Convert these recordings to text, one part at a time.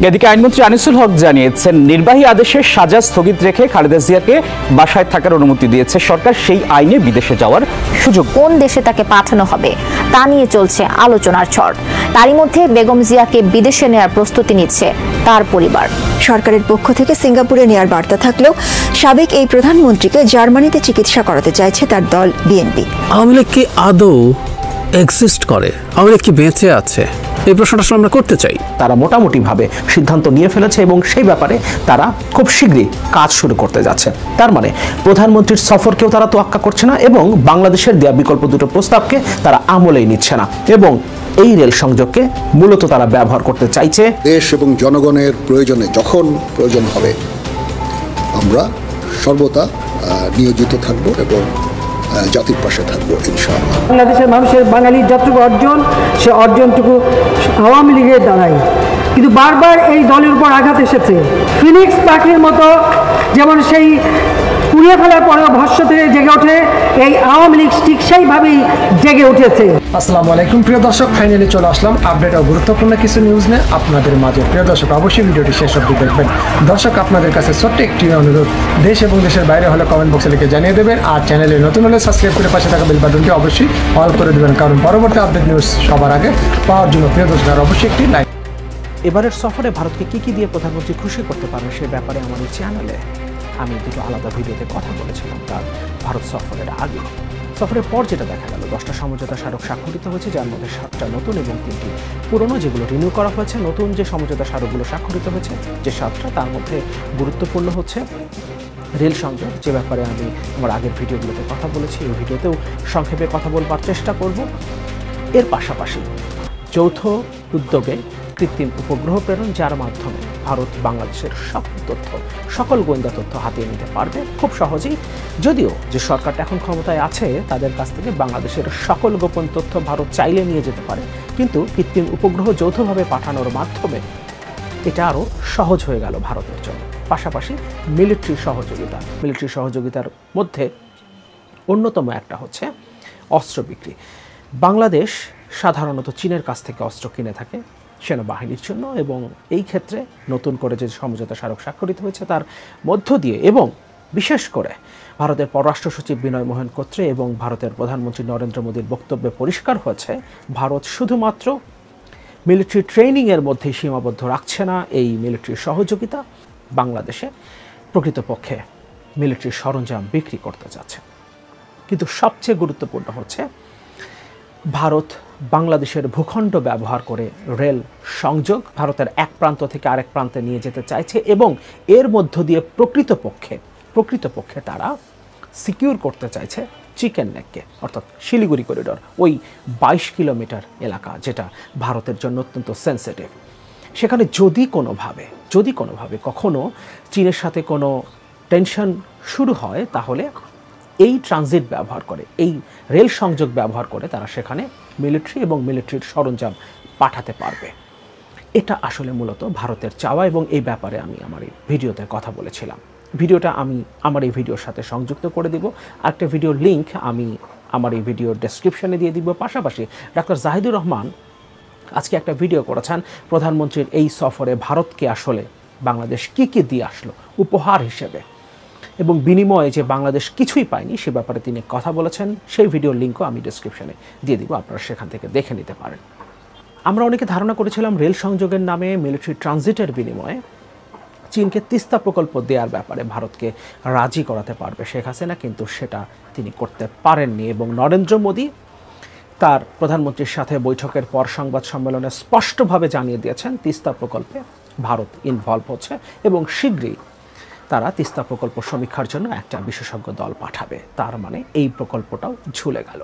এদিকে আইনমন্ত্রী আনিসুল হক জানিয়েছেন, নির্বাহী আদেশের সাজা স্থগিত রেখে খালেদা জিয়াকে বাসায় থাকার অনুমতি দিয়েছে সরকার। সেই আইনে বিদেশে যাওয়ার সুযোগ, কোন দেশে তাকে পাঠানো হবে তা নিয়ে চলছে আলোচনার ঝড়। তারই মধ্যে বেগম জিয়াকে বিদেশে নেওয়ার প্রস্তুতি নিচ্ছে তার পরিবার। সরকারের পক্ষ থেকে সিঙ্গাপুরে নেওয়ার বার্তা থাকলেও সাবেক এই প্রধানমন্ত্রীকে জার্মানিতে চিকিৎসা করাতে চাইছে তার দল বিএনপি। আওয়ামী লীগ কি আদৌ এক্সিস্ট করে? আওয়ামী লীগ কি বেঁচে আছে? এই প্রশ্নটা আসলে আমরা করতে চাই। তারা মোটামুটিভাবে সিদ্ধান্ত নিয়ে ফেলেছে এবং সেই ব্যাপারে তারা খুব শীঘ্রই কাজ শুরু করতে যাচ্ছে। তার মানে প্রধানমন্ত্রীর সফরকেও তারা তোয়াক্কা করছে না এবং বাংলাদেশের দেয়া বিকল্প দুটো প্রস্তাবকে তারা আমলেই নিচ্ছে না এবং এই রেল সংযোগকে মূলত তারা ব্যবহার করতে চাইছে। দেশ এবং জনগণের প্রয়োজনে যখন প্রয়োজন হবে আমরা সর্বদা নিয়োজিত থাকব এবং জাতির পাশে থাকবো ইনশাআল্লাহ। বাংলাদেশের মানুষের বাঙালির যতটুকু অর্জন, সে অর্জনটুকু আওয়ামী লীগের দ্বারাই, কিন্তু বারবার এই দলের উপর আঘাত এসেছে। ফিনিক্স পাখির মতো যেমন সেই পুড়িয়ে ফেলার পরেও ভস্য থেকে জেগে ওঠে, এই আওয়ামী লীগ ঠিক সেইভাবেই জেগে উঠেছে। আসসালামু আলাইকুম প্রিয় দর্শক, ফাইনালি চলে আসলাম আপডেট ও গুরুত্বপূর্ণ কিছু নিউজ নিয়ে আপনাদের মাঝে। প্রিয় দর্শক, অবশ্যই ভিডিওটি শেষ অবধি দেখবেন। দর্শক, আপনাদের কাছে ছোট্ট একটি অনুরোধ, দেশ এবং দেশের বাইরে হলে কমেন্ট বক্সে লিখে জানিয়ে দেবেন, আর চ্যানেলে নতুন হলে সাবস্ক্রাইব করে পাশে থাকা বেল বাটনটি অবশ্যই অল করে দেবেন, কারণ পরবর্তী আপডেট নিউজ সবার আগে পাওয়ার জন্য প্রিয় দর্শক অবশ্যই একটি লাইক। এবারের সফরে ভারতকে কি দিয়ে প্রধানমন্ত্রী খুশি করতে পারবে সে ব্যাপারে আমার এই চ্যানেলে আমি দুটো আলাদা ভিডিওতে কথা বলেছিলাম। তার ভারত সফরের আগে, সফরের পর যেটা দেখা গেল, 10টা সমঝোতা স্মারক স্বাক্ষরিত হয়েছে, যার মধ্যে 7টা নতুন এবং 3টি পুরনো, যেগুলো রিনিউ করা হয়েছে। নতুন যে সমঝোতা স্মারকগুলো স্বাক্ষরিত হয়েছে যে 7টা, তার মধ্যে গুরুত্বপূর্ণ হচ্ছে রেল সংযোগ, যে ব্যাপারে আমি আমার আগের ভিডিওগুলোতে কথা বলেছি। এই ভিডিওতেও সংক্ষেপে কথা বলবার চেষ্টা করব। এর পাশাপাশি যৌথ উদ্যোগে কৃত্রিম উপগ্রহ প্রেরণ, যার মাধ্যমে ভারত বাংলাদেশের সব তথ্য, সকল গোয়েন্দা তথ্য হাতিয়ে নিতে পারবে খুব সহজেই। যদিও যে সরকারটা এখন ক্ষমতায় আছে তাদের কাছ থেকে বাংলাদেশের সকল গোপন তথ্য ভারত চাইলে নিয়ে যেতে পারে, কিন্তু কৃত্রিম উপগ্রহ যৌথভাবে পাঠানোর মাধ্যমে এটা আরও সহজ হয়ে গেল ভারতের জন্য। পাশাপাশি মিলিটারি সহযোগিতার মধ্যে অন্যতম একটা হচ্ছে অস্ত্র বিক্রি। বাংলাদেশ সাধারণত চীনের কাছ থেকে অস্ত্র কিনে থাকে সেনাবাহিনীর জন্য, এবং এই ক্ষেত্রে নতুন করে যে সমঝোতা স্মারক স্বাক্ষরিত হয়েছে তার মধ্য দিয়ে, এবং বিশেষ করে ভারতের পররাষ্ট্র সচিব বিনয় মোহন কোত্রে এবং ভারতের প্রধানমন্ত্রী নরেন্দ্র মোদীর বক্তব্যে পরিষ্কার হয়েছে, ভারত শুধুমাত্র মিলিটারি ট্রেনিংয়ের মধ্যেই সীমাবদ্ধ রাখছে না এই মিলিটারি সহযোগিতা, বাংলাদেশে প্রকৃতপক্ষে মিলিটারি সরঞ্জাম বিক্রি করতে যাচ্ছে। কিন্তু সবচেয়ে গুরুত্বপূর্ণ হচ্ছে ভারত বাংলাদেশের ভূখণ্ড ব্যবহার করে রেল সংযোগ ভারতের এক প্রান্ত থেকে আরেক প্রান্তে নিয়ে যেতে চাইছে, এবং এর মধ্য দিয়ে প্রকৃতপক্ষে তারা সিকিউর করতে চাইছে চিকেন নেককে, অর্থাৎ শিলিগুড়ি করিডর, ওই 22 কিলোমিটার এলাকা যেটা ভারতের জন্য অত্যন্ত সেন্সিটিভ। সেখানে যদি কোনোভাবে কখনো চীনের সাথে কোনো টেনশন শুরু হয়, তাহলে এই ট্রানজিট ব্যবহার করে, এই রেল সংযোগ ব্যবহার করে তারা সেখানে মিলিটারি এবং মিলিটারির সরঞ্জাম পাঠাতে পারবে। এটা আসলে মূলত ভারতের চাওয়া, এবং এই ব্যাপারে আমি আমার এই ভিডিওতে কথা বলেছিলাম। ভিডিওটা আমি আমার এই ভিডিওর সাথে সংযুক্ত করে দিব। আরেকটা ভিডিওর লিঙ্ক আমি আমার এই ভিডিওর ডেসক্রিপশনে দিয়ে দিব। পাশাপাশি ডাক্তার জাহিদুর রহমান আজকে একটা ভিডিও করেছেন প্রধানমন্ত্রীর এই সফরে ভারতকে আসলে বাংলাদেশ কি দিয়ে আসলো উপহার হিসেবে, এবং বিনিময়ে যে বাংলাদেশ কিছুই পায়নি সে ব্যাপারে তিনি কথা বলেছেন। সেই ভিডিওর লিঙ্কও আমি ডেসক্রিপশনে দিয়ে দিব, আপনারা সেখান থেকে দেখে নিতে পারেন। আমরা অনেকে ধারণা করেছিলাম রেল সংযোগের নামে মিলিটারি ট্রানজিটের বিনিময়ে চীনকে তিস্তা প্রকল্প দেওয়ার ব্যাপারে ভারতকে রাজি করাতে পারবে শেখ হাসিনা, কিন্তু সেটা তিনি করতে পারেননি। এবং নরেন্দ্র মোদী তার প্রধানমন্ত্রীর সাথে বৈঠকের পর সংবাদ সম্মেলনে স্পষ্টভাবে জানিয়ে দিয়েছেন তিস্তা প্রকল্পে ভারত ইনভলভ হচ্ছে, এবং শীঘ্রই তারা তিস্তা প্রকল্প সমীক্ষার জন্য একটা বিশেষজ্ঞ দল পাঠাবে। তার মানে এই প্রকল্পটাও ঝুলে গেল।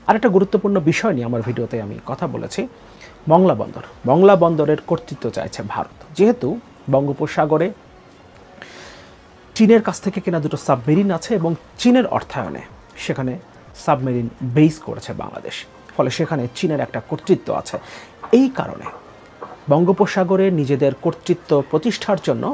আরেকটা গুরুত্বপূর্ণ বিষয় নিয়ে আমার ভিডিওতে আমি কথা বলেছি, মংলা বন্দরের কর্তৃত্ব চাইছে ভারত। যেহেতু বঙ্গোপসাগরে চীনের কাছ থেকে কেনা দুটো সাবমেরিন আছে, এবং চীনের অর্থায়নে সেখানে সাবমেরিন বেস করেছে বাংলাদেশ, ফলে সেখানে চীনের একটা কর্তৃত্ব আছে। এই কারণে বঙ্গোপসাগরে নিজেদের কর্তৃত্ব প্রতিষ্ঠার জন্য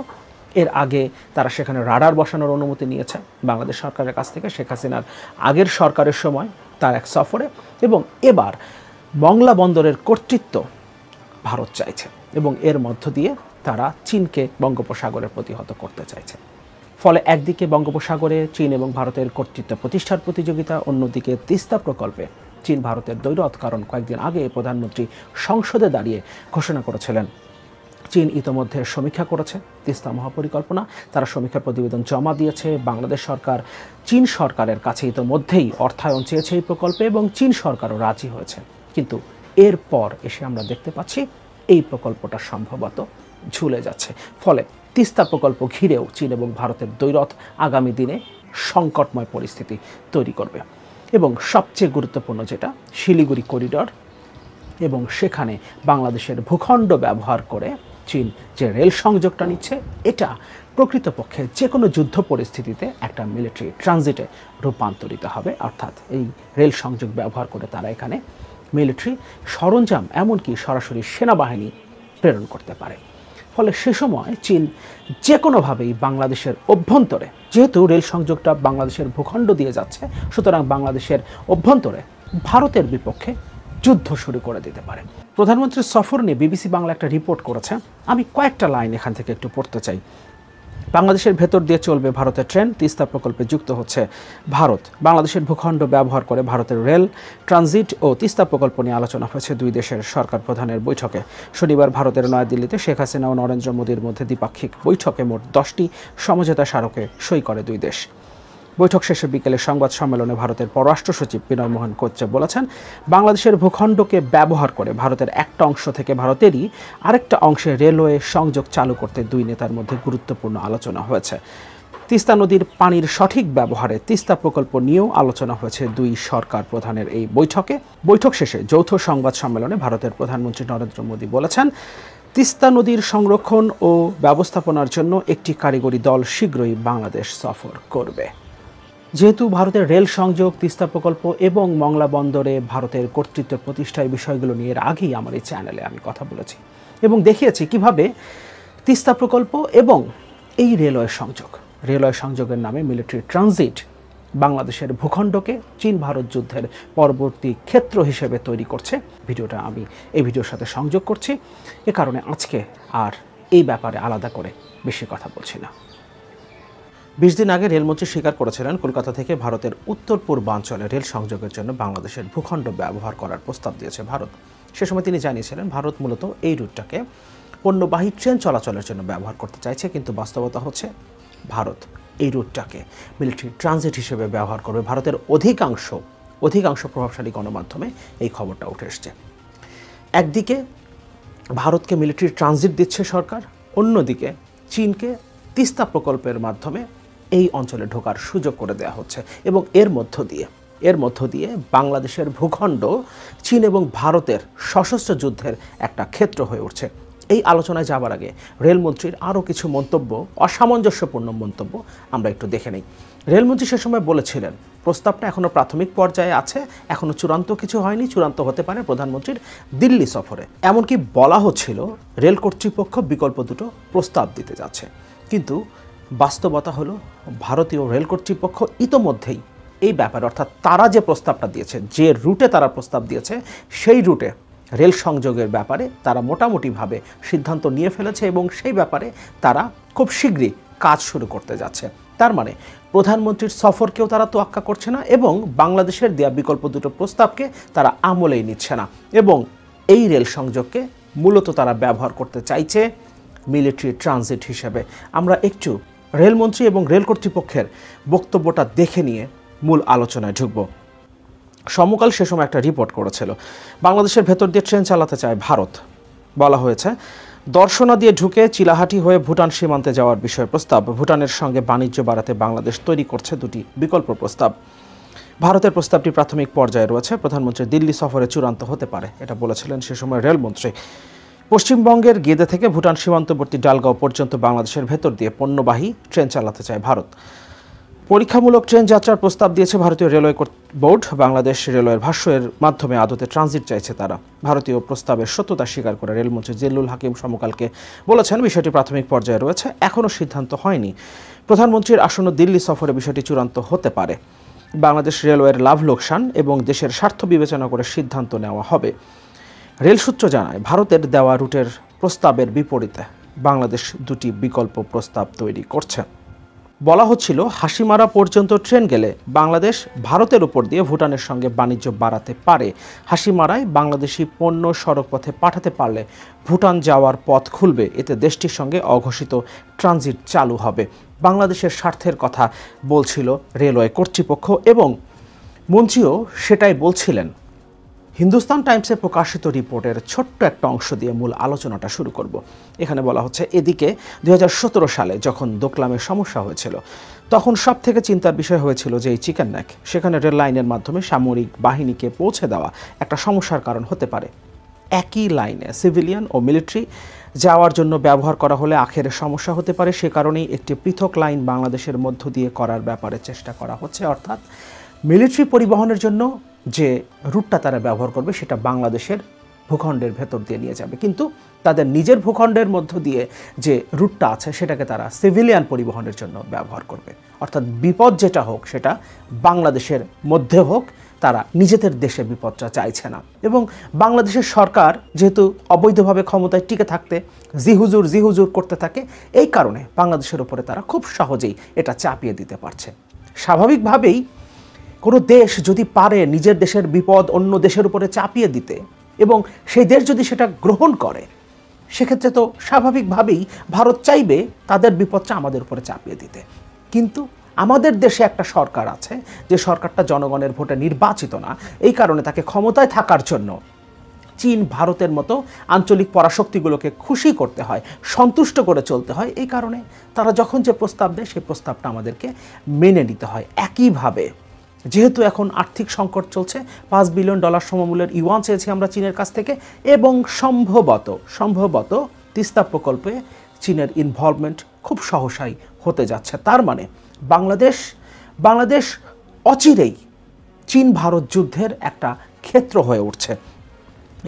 এর আগে তারা সেখানে রাডার বসানোর অনুমতি নিয়েছে বাংলাদেশ সরকারের কাছ থেকে, শেখ হাসিনার আগের সরকারের সময় তার এক সফরে, এবং এবার মংলা বন্দরের কর্তৃত্ব ভারত চাইছে, এবং এর মধ্য দিয়ে তারা চীনকে বঙ্গোপসাগরে প্রতিহত করতে চাইছে। ফলে একদিকে বঙ্গোপসাগরে চীন এবং ভারতের কর্তৃত্ব প্রতিষ্ঠার প্রতিযোগিতা, অন্যদিকে তিস্তা প্রকল্পে চীন ভারতের দ্বৈরথ। কারণ কয়েকদিন আগে প্রধানমন্ত্রী সংসদে দাঁড়িয়ে ঘোষণা করেছিলেন চীন ইতোমধ্যে সমীক্ষা করেছে তিস্তা মহাপরিকল্পনা, তারা সমীক্ষার প্রতিবেদন জমা দিয়েছে। বাংলাদেশ সরকার চীন সরকারের কাছে ইতোমধ্যেই অর্থায়ন চেয়েছে এই প্রকল্পে এবং চীন সরকারও রাজি হয়েছে। কিন্তু এরপর এসে আমরা দেখতে পাচ্ছি এই প্রকল্পটা সম্ভবত ঝুলে যাচ্ছে। ফলে তিস্তা প্রকল্প ঘিরেও চীন এবং ভারতের দ্বৈরথ আগামী দিনে সংকটময় পরিস্থিতি তৈরি করবে। এবং সবচেয়ে গুরুত্বপূর্ণ যেটা, শিলিগুড়ি করিডর এবং সেখানে বাংলাদেশের ভূখণ্ড ব্যবহার করে চীন যে রেল সংযোগটা নিচ্ছে, এটা প্রকৃতপক্ষে যে কোনো যুদ্ধ পরিস্থিতিতে একটা মিলিটারি ট্রানজিটে রূপান্তরিত হবে। অর্থাৎ এই রেল সংযোগ ব্যবহার করে তারা এখানে মিলিটারি সরঞ্জাম, এমনকি সরাসরি সেনাবাহিনী প্রেরণ করতে পারে। ফলে সে সময় চীন যে কোনোভাবেই বাংলাদেশের অভ্যন্তরে, যেহেতু রেল সংযোগটা বাংলাদেশের ভূখণ্ড দিয়ে যাচ্ছে, সুতরাং বাংলাদেশের অভ্যন্তরে ভারতের বিপক্ষে যুদ্ধ শুরু করে দিতে পারে। প্রধানমন্ত্রীর সফর নিয়ে বিবিসি বাংলা একটা রিপোর্ট করেছে, আমি কয়েকটা লাইন এখান থেকে একটু পড়তে চাই। বাংলাদেশের ভেতর দিয়ে চলবে ভারতের ট্রেন, তিস্তা প্রকল্পে যুক্ত হচ্ছে ভারত। বাংলাদেশের ভূখণ্ড ব্যবহার করে ভারতের রেল ট্রানজিট ও তিস্তা প্রকল্প নিয়ে আলোচনা হয়েছে দুই দেশের সরকার প্রধানের বৈঠকে। শনিবার ভারতের নয়াদিল্লিতে শেখ হাসিনা ও নরেন্দ্র মোদীর মধ্যে দ্বিপাক্ষিক বৈঠকে মোট 10টি সমঝোতা স্মারকে সই করে দুই দেশ। বৈঠক শেষে বিকেলে সংবাদ সম্মেলনে ভারতের পররাষ্ট্র সচিব বিনয় মোহন কোচ্চে বলেছেন, বাংলাদেশের ভূখণ্ডকে ব্যবহার করে ভারতের একটা অংশ থেকে ভারতেরই আরেকটা অংশে রেলওয়ে সংযোগ চালু করতে দুই নেতার মধ্যে গুরুত্বপূর্ণ আলোচনা হয়েছে। তিস্তা নদীর পানির সঠিক ব্যবহারে তিস্তা প্রকল্প নিয়েও আলোচনা হয়েছে দুই সরকার প্রধানের এই বৈঠকে। বৈঠক শেষে যৌথ সংবাদ সম্মেলনে ভারতের প্রধানমন্ত্রী নরেন্দ্র মোদী বলেছেন, তিস্তা নদীর সংরক্ষণ ও ব্যবস্থাপনার জন্য একটি কারিগরি দল শীঘ্রই বাংলাদেশ সফর করবে। যেহেতু ভারতের রেল সংযোগ, তিস্তা প্রকল্প এবং মংলা বন্দরে ভারতের কর্তৃত্ব প্রতিষ্ঠা, এই বিষয়গুলো নিয়ে এর আগেই আমার এই চ্যানেলে আমি কথা বলেছি এবং দেখিয়েছি কিভাবে তিস্তা প্রকল্প এবং এই রেলওয়ে সংযোগের নামে মিলিটারি ট্রানজিট বাংলাদেশের ভূখণ্ডকে চীন ভারত যুদ্ধের পরবর্তী ক্ষেত্র হিসেবে তৈরি করছে। ভিডিওটা আমি এই ভিডিওর সাথে সংযোগ করছি, এ কারণে আজকে আর এই ব্যাপারে আলাদা করে বেশি কথা বলছি না। 20 দিন আগে রেলমন্ত্রী স্বীকার করেছিলেন কলকাতা থেকে ভারতের উত্তর পূর্বাঞ্চলে রেল সংযোগের জন্য বাংলাদেশের ভূখণ্ড ব্যবহার করার প্রস্তাব দিয়েছে ভারত। সে সময় তিনি জানিয়েছিলেন, ভারত মূলত এই রুটটাকে পণ্যবাহী ট্রেন চলাচলের জন্য ব্যবহার করতে চাইছে, কিন্তু বাস্তবতা হচ্ছে ভারত এই রুটটাকে মিলিটারি ট্রানজিট হিসেবে ব্যবহার করবে। ভারতের অধিকাংশ প্রভাবশালী গণমাধ্যমে এই খবরটা উঠে এসছে। একদিকে ভারতকে মিলিটারি ট্রানজিট দিচ্ছে সরকার, অন্যদিকে চীনকে তিস্তা প্রকল্পের মাধ্যমে এই অঞ্চলে ঢোকার সুযোগ করে দেওয়া হচ্ছে এবং এর মধ্য দিয়ে বাংলাদেশের ভূখণ্ড চীন এবং ভারতের সশস্ত্র যুদ্ধের একটা ক্ষেত্র হয়ে উঠছে। এই আলোচনায় যাবার আগে রেলমন্ত্রীর আরও কিছু মন্তব্য, অসামঞ্জস্যপূর্ণ মন্তব্য আমরা একটু দেখে নিই। রেলমন্ত্রী সে সময় বলেছিলেন, প্রস্তাবটা এখনও প্রাথমিক পর্যায়ে আছে, এখনও চূড়ান্ত কিছু হয়নি, চূড়ান্ত হতে পারে প্রধানমন্ত্রীর দিল্লি সফরে। এমনকি বলা হচ্ছিল রেল কর্তৃপক্ষ বিকল্প দুটো প্রস্তাব দিতে যাচ্ছে, কিন্তু বাস্তবতা হলো ভারতীয় রেল কর্তৃপক্ষ ইতোমধ্যেই এই ব্যাপারে, অর্থাৎ তারা যে প্রস্তাবটা দিয়েছে, যে রুটে তারা প্রস্তাব দিয়েছে, সেই রুটে রেল সংযোগের ব্যাপারে তারা মোটামুটিভাবে সিদ্ধান্ত নিয়ে ফেলেছে এবং সেই ব্যাপারে তারা খুব শীঘ্রই কাজ শুরু করতে যাচ্ছে। তার মানে প্রধানমন্ত্রীর সফরকেও তারা তোয়াক্কা করছে না এবং বাংলাদেশের দেয়া বিকল্প দুটো প্রস্তাবকে তারা আমলেই নিচ্ছে না এবং এই রেল সংযোগকে মূলত তারা ব্যবহার করতে চাইছে মিলিটারি ট্রানজিট হিসেবে। আমরা একটু রেলমন্ত্রী এবং রেল কর্তৃপক্ষের বক্তব্যটা দেখে নিয়ে মূল আলোচনায় ঢুকব। সমকাল সে সময় একটা রিপোর্ট করেছিল, বাংলাদেশের ভেতর দিয়ে ট্রেন চালাতে চায় ভারত। বলা হয়েছে, দর্শনা দিয়ে ঢুকে চিলাহাটি হয়ে ভুটান সীমান্তে যাওয়ার বিষয়ে প্রস্তাব। ভুটানের সঙ্গে বাণিজ্য বাড়াতে বাংলাদেশ তৈরি করছে দুটি বিকল্প প্রস্তাব। ভারতের প্রস্তাবটি প্রাথমিক পর্যায়ে রয়েছে, প্রধানমন্ত্রী দিল্লি সফরে চূড়ান্ত হতে পারে, এটা বলেছিলেন সে সময় রেলমন্ত্রী। পশ্চিমবঙ্গের গেদে থেকে ভুটান সীমান্তবর্তী ডালগাঁও পর্যন্ত বাংলাদেশের ভেতর দিয়ে পণ্যবাহী ট্রেন চালাতে চায় ভারত। পরীক্ষামূলক ট্রেন যাত্রার প্রস্তাব দিয়েছে ভারতীয় রেলওয়ে বোর্ড। বাংলাদেশ রেলওয়ের ভাষ্যের মাধ্যমে আদতে ট্রানজিট চাইছে তারা। ভারতীয় প্রস্তাবের সত্যতা স্বীকার করে রেলমন্ত্রী জিল্লুল হাকিম সমকালকে বলেছেন, বিষয়টি প্রাথমিক পর্যায়ে রয়েছে, এখনও সিদ্ধান্ত হয়নি। প্রধানমন্ত্রীর আসন্ন দিল্লি সফরে বিষয়টি চূড়ান্ত হতে পারে। বাংলাদেশ রেলওয়ের লাভ লোকসান এবং দেশের স্বার্থ বিবেচনা করে সিদ্ধান্ত নেওয়া হবে। রেল সূত্র জানায়, ভারতের দেওয়া রুটের প্রস্তাবের বিপরীতে বাংলাদেশ দুটি বিকল্প প্রস্তাব তৈরি করছে। বলা হচ্ছিল হাসিমারা পর্যন্ত ট্রেন গেলে বাংলাদেশ ভারতের উপর দিয়ে ভুটানের সঙ্গে বাণিজ্য বাড়াতে পারে। হাসিমারায় বাংলাদেশি পণ্য সড়কপথে পাঠাতে পারলে ভুটান যাওয়ার পথ খুলবে, এতে দেশটির সঙ্গে অঘোষিত ট্রানজিট চালু হবে। বাংলাদেশের স্বার্থের কথা বলছিল রেলওয়ে কর্তৃপক্ষ এবং মন্ত্রীও সেটাই বলছিলেন। হিন্দুস্তান টাইমসে প্রকাশিত রিপোর্টের ছোট্ট একটা অংশ দিয়ে মূল আলোচনাটা শুরু করব। এখানে বলা হচ্ছে, এদিকে 2017 সালে যখন দোকলামের সমস্যা হয়েছিল তখন সব থেকে চিন্তার বিষয় হয়েছিল যে এই চিকেন নেক সেখানে রেল লাইনের মাধ্যমে সামরিক বাহিনীকে পৌঁছে দেওয়া একটা সমস্যার কারণ হতে পারে। একই লাইনে সিভিলিয়ান ও মিলিটারি যাওয়ার জন্য ব্যবহার করা হলে আখেরে সমস্যা হতে পারে। সে কারণেই একটি পৃথক লাইন বাংলাদেশের মধ্য দিয়ে করার ব্যাপারে চেষ্টা করা হচ্ছে, অর্থাৎ মিলিটারি পরিবহনের জন্য যে রুটটা তারা ব্যবহার করবে সেটা বাংলাদেশের ভূখণ্ডের ভেতর দিয়ে নিয়ে যাবে, কিন্তু তাদের নিজের ভূখণ্ডের মধ্য দিয়ে যে রুটটা আছে সেটাকে তারা সিভিলিয়ান পরিবহনের জন্য ব্যবহার করবে। অর্থাৎ বিপদ যেটা হোক সেটা বাংলাদেশের মধ্যে হোক, তারা নিজেদের দেশে বিপদটা চাইছে না। এবং বাংলাদেশের সরকার যেহেতু অবৈধভাবে ক্ষমতায় টিকে থাকতে জিহুজুর করতে থাকে, এই কারণে বাংলাদেশের উপরে তারা খুব সহজেই এটা চাপিয়ে দিতে পারছে। স্বাভাবিকভাবেই কোনো দেশ যদি পারে নিজের দেশের বিপদ অন্য দেশের উপরে চাপিয়ে দিতে এবং সেই দেশ যদি সেটা গ্রহণ করে, সেক্ষেত্রে তো স্বাভাবিকভাবেই ভারত চাইবে তাদের বিপদটা আমাদের উপরে চাপিয়ে দিতে। কিন্তু আমাদের দেশে একটা সরকার আছে যে সরকারটা জনগণের ভোটে নির্বাচিত না, এই কারণে তাকে ক্ষমতায় থাকার জন্য চীন ভারতের মতো আঞ্চলিক পরাশক্তিগুলোকে খুশি করতে হয়, সন্তুষ্ট করে চলতে হয়। এই কারণে তারা যখন যে প্রস্তাব দেয় সেই প্রস্তাবটা আমাদেরকে মেনে নিতে হয়। একইভাবে যেহেতু এখন আর্থিক সংকট চলছে, $5 বিলিয়ন সমমূল্যের ইউয়ান চেয়েছি আমরা চীনের কাছ থেকে, এবং সম্ভবত তিস্তা প্রকল্পে চীনের ইনভলভমেন্ট খুব সহসাই হতে যাচ্ছে। তার মানে বাংলাদেশ অচিরেই চীন ভারত যুদ্ধের একটা ক্ষেত্র হয়ে উঠছে।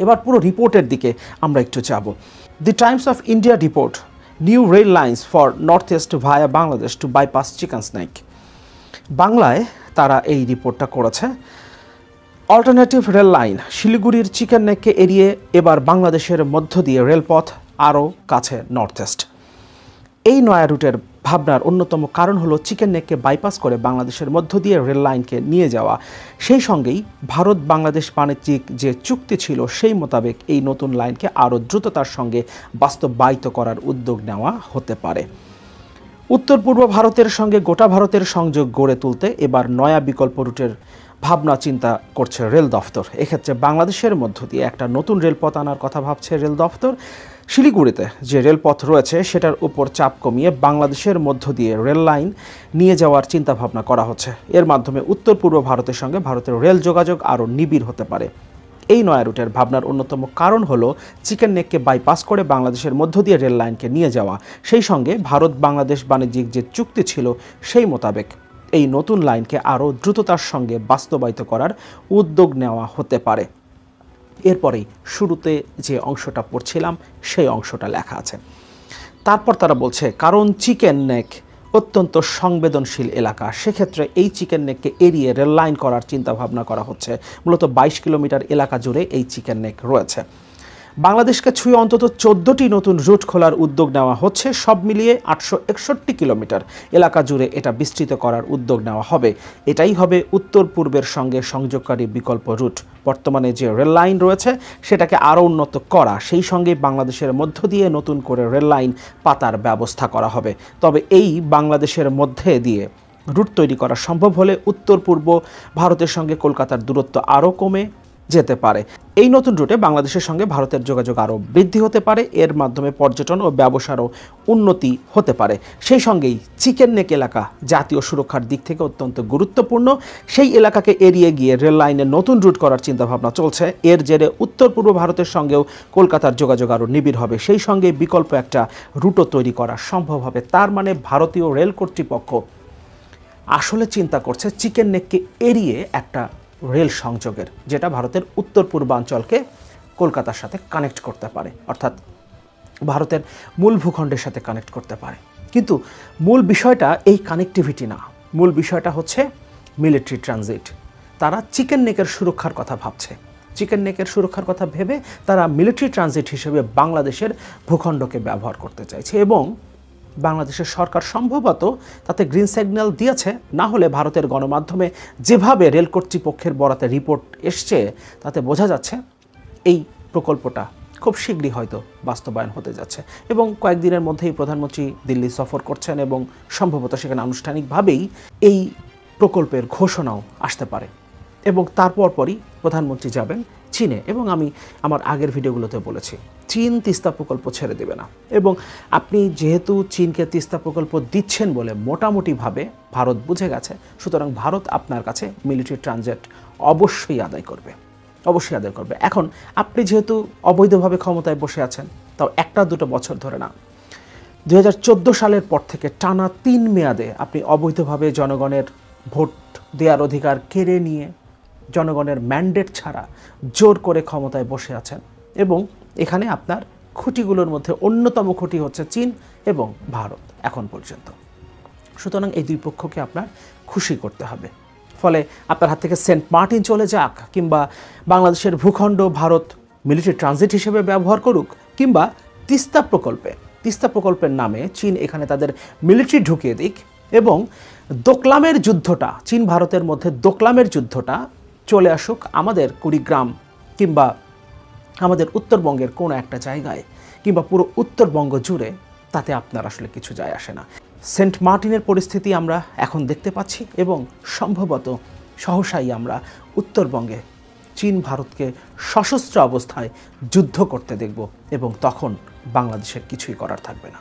এবার পুরো রিপোর্টের দিকে আমরা একটু যাব। The Times of India report, new rail lines for north east via Bangladesh to bypass chicken snake. বাংলায় তারা এই রিপোর্টটা করেছে। অল্টারনেটিভ রেল লাইন শিলিগুড়ির চিকেন নেককে এড়িয়ে এবার বাংলাদেশের মধ্য দিয়ে রেলপথ আরও কাছে নর্থ ইস্ট। এই নয়া রুটের ভাবনার অন্যতম কারণ হলো চিকেন নেককে বাইপাস করে বাংলাদেশের মধ্য দিয়ে রেল লাইনকে নিয়ে যাওয়া। সেই সঙ্গেই ভারত বাংলাদেশ বাণিজ্যিক যে চুক্তি ছিল সেই মোতাবেক এই নতুন লাইনকে আরও দ্রুততার সঙ্গে বাস্তবায়িত করার উদ্যোগ নেওয়া হতে পারে। উত্তর পূর্ব ভারতের সঙ্গে গোটা ভারতের সংযোগ গড়ে তুলতে এবার নয়া বিকল্প রুটের ভাবনা চিন্তা করছে রেল দফতর। এক্ষেত্রে বাংলাদেশের মধ্য দিয়ে একটা নতুন রেলপথ আনার কথা ভাবছে রেল দফতর। শিলিগুড়িতে যে রেলপথ রয়েছে সেটার উপর চাপ কমিয়ে বাংলাদেশের মধ্য দিয়ে রেল লাইন নিয়ে যাওয়ার চিন্তা ভাবনা করা হচ্ছে। এর মাধ্যমে উত্তর পূর্ব ভারতের সঙ্গে ভারতের রেল যোগাযোগ আরও নিবিড় হতে পারে। এই নয়া রুটের ভাবনার অন্যতম কারণ হলো চিকেন নেককে বাইপাস করে বাংলাদেশের মধ্য দিয়ে রেল লাইনকে নিয়ে যাওয়া। সেই সঙ্গে ভারত বাংলাদেশ বাণিজ্যিক যে চুক্তি ছিল সেই মোতাবেক এই নতুন লাইনকে আরও দ্রুততার সঙ্গে বাস্তবায়িত করার উদ্যোগ নেওয়া হতে পারে। এরপরেই শুরুতে যে অংশটা পড়ছিলাম সেই অংশটা লেখা আছে। তারপর তারা বলছে, কারণ চিকেন নেক অত্যন্ত সংবেদনশীল এলাকা, সেক্ষেত্রে এই চিকেন নেককে এড়িয়ে রেল লাইন করার চিন্তা ভাবনা করা হচ্ছে। মূলত 22 কিলোমিটার এলাকা জুড়ে এই চিকেন নেক রয়েছে। বাংলাদেশকে ছুঁয়ে অন্তত 14টি নতুন রুট খোলার উদ্যোগ নেওয়া হচ্ছে। সব মিলিয়ে 861 কিলোমিটার এলাকা জুড়ে এটা বিস্তৃত করার উদ্যোগ নেওয়া হবে। এটাই হবে উত্তর পূর্বের সঙ্গে সংযোগকারী বিকল্প রুট। বর্তমানে যে রেল লাইন রয়েছে সেটাকে আরও উন্নত করা, সেই সঙ্গে বাংলাদেশের মধ্য দিয়ে নতুন করে রেল লাইন পাতার ব্যবস্থা করা হবে। তবে এই বাংলাদেশের মধ্যে দিয়ে রুট তৈরি করা সম্ভব হলে উত্তর পূর্ব ভারতের সঙ্গে কলকাতার দূরত্ব আরও কমে যেতে পারে। এই নতুন রুটে বাংলাদেশের সঙ্গে ভারতের যোগাযোগ আরও বৃদ্ধি হতে পারে। এর মাধ্যমে পর্যটন ও ব্যবসারও উন্নতি হতে পারে। সেই সঙ্গেই চিকেন নেক এলাকা জাতীয় সুরক্ষার দিক থেকে অত্যন্ত গুরুত্বপূর্ণ। সেই এলাকাকে এড়িয়ে গিয়ে রেল লাইনে নতুন রুট করার চিন্তাভাবনা চলছে। এর জেরে উত্তর পূর্ব ভারতের সঙ্গেও কলকাতার যোগাযোগ আরও নিবিড় হবে। সেই সঙ্গে বিকল্প একটা রুটও তৈরি করা সম্ভব হবে। তার মানে ভারতীয় রেল কর্তৃপক্ষ আসলে চিন্তা করছে চিকেন নেককে এড়িয়ে একটা রেল সংযোগের, যেটা ভারতের উত্তর পূর্বাঞ্চলকে কলকাতার সাথে কানেক্ট করতে পারে, অর্থাৎ ভারতের মূল ভূখণ্ডের সাথে কানেক্ট করতে পারে। কিন্তু মূল বিষয়টা এই কানেক্টিভিটি না, মূল বিষয়টা হচ্ছে মিলিটারি ট্রানজিট। তারা চিকেন নেকের সুরক্ষার কথা ভাবছে। চিকেন নেকের সুরক্ষার কথা ভেবে তারা মিলিটারি ট্রানজিট হিসেবে বাংলাদেশের ভূখণ্ডকে ব্যবহার করতে চাইছে এবং বাংলাদেশের সরকার সম্ভবত তাতে গ্রিন সিগন্যাল দিয়েছে, না হলে ভারতের গণমাধ্যমে যেভাবে রেল কর্তৃপক্ষের বরাতে রিপোর্ট এসছে তাতে বোঝা যাচ্ছে এই প্রকল্পটা খুব শীঘ্রই হয়তো বাস্তবায়ন হতে যাচ্ছে এবং কয়েকদিনের মধ্যেই প্রধানমন্ত্রী দিল্লি সফর করছেন এবং সম্ভবত সেখানে আনুষ্ঠানিকভাবেই এই প্রকল্পের ঘোষণাও আসতে পারে এবং তারপর পরই প্রধানমন্ত্রী যাবেন চীনে। এবং আমি আমার আগের ভিডিওগুলোতে বলেছি চীন তিস্তা প্রকল্প ছেড়ে দেবে না এবং আপনি যেহেতু চীনকে তিস্তা প্রকল্প দিচ্ছেন বলে মোটামুটিভাবে ভারত বুঝে গেছে, সুতরাং ভারত আপনার কাছে মিলিটারি ট্রানজিট অবশ্যই আদায় করবে। এখন আপনি যেহেতু অবৈধভাবে ক্ষমতায় বসে আছেন, তাও 1-2 বছর ধরে না, 2014 সালের পর থেকে টানা 3 মেয়াদে আপনি অবৈধভাবে জনগণের ভোট দেওয়ার অধিকার কেড়ে নিয়ে জনগণের ম্যান্ডেট ছাড়া জোর করে ক্ষমতায় বসে আছেন এবং এখানে আপনার খুঁটিগুলোর মধ্যে অন্যতম খুঁটি হচ্ছে চীন এবং ভারত এখন পর্যন্ত। সুতরাং এই দুই পক্ষকে আপনার খুশি করতে হবে। ফলে আপনার হাত থেকে সেন্ট মার্টিন চলে যাক কিংবা বাংলাদেশের ভূখণ্ড ভারত মিলিটারি ট্রানজিট হিসেবে ব্যবহার করুক কিংবা তিস্তা প্রকল্পের নামে চীন এখানে তাদের মিলিটারি ঢুকিয়ে দিক এবং দোকলামের যুদ্ধটা, চীন ভারতের মধ্যে দোকলামের যুদ্ধটা চলে আসুক আমাদের কুড়িগ্রাম কিংবা আমাদের উত্তরবঙ্গের কোনো একটা জায়গায় কিংবা পুরো উত্তরবঙ্গ জুড়ে, তাতে আপনার আসলে কিছু যায় আসে না। সেন্ট মার্টিনের পরিস্থিতি আমরা এখন দেখতে পাচ্ছি এবং সম্ভবত সহসাই আমরা উত্তরবঙ্গে চীন ভারতকে সশস্ত্র অবস্থায় যুদ্ধ করতে দেখব এবং তখন বাংলাদেশের কিছুই করার থাকবে না।